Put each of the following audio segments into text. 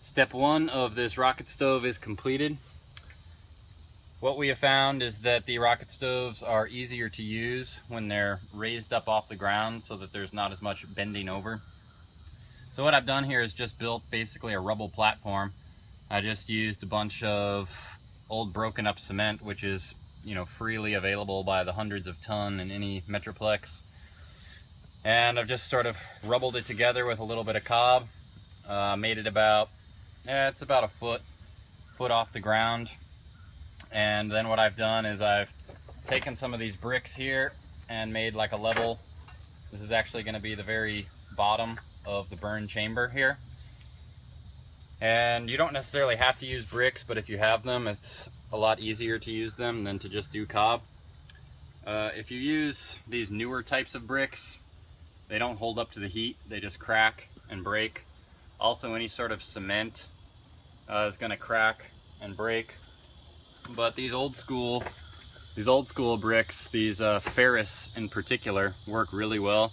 Step one of this rocket stove is completed. What we have found is that the rocket stoves are easier to use when they're raised up off the ground so that there's not as much bending over. So what I've done here is just built basically a rubble platform. I just used a bunch of old broken up cement, which is, you know, freely available by the hundreds of ton in any Metroplex. And I've just sort of rubbled it together with a little bit of cob. Made it about, it's about a foot off the ground. And then what I've done is I've taken some of these bricks here and made like a level. This is actually going to be the very bottom of the burn chamber here. And you don't necessarily have to use bricks, but if you have them, it's a lot easier to use them than to just do cob. If you use these newer types of bricks, they don't hold up to the heat. They just crack and break. Also, any sort of cement is going to crack and break. But these old school bricks, these ferrous in particular, work really well.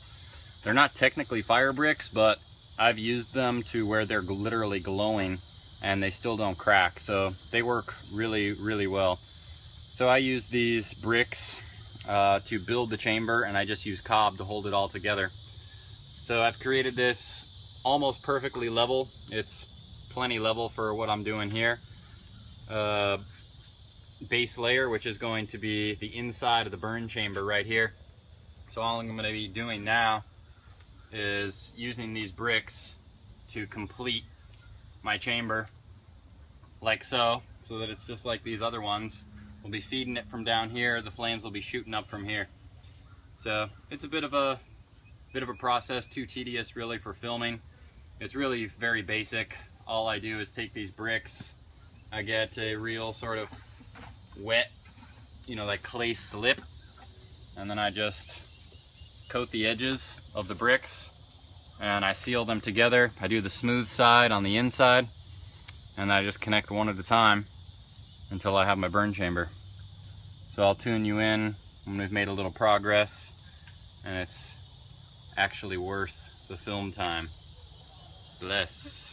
They're not technically fire bricks, but I've used them to where they're literally glowing and they still don't crack. So they work really, really well. So I use these bricks to build the chamber, and I just use cob to hold it all together. So I've created this almost perfectly level. It's plenty level for what I'm doing here. Base layer, which is going to be the inside of the burn chamber right here. So all I'm going to be doing now is using these bricks to complete my chamber like so that it's just like these other ones. We'll be feeding it from down here. The flames will be shooting up from here. So it's a bit of a process, too tedious really for filming. It's really very basic. All I do is take these bricks, I get a real sort of wet, you know, like clay slip, and then I just coat the edges of the bricks and I seal them together. I do the smooth side on the inside, and I just connect one at a time until I have my burn chamber. So I'll tune you in when we've made a little progress and it's actually worth the film time. Bless.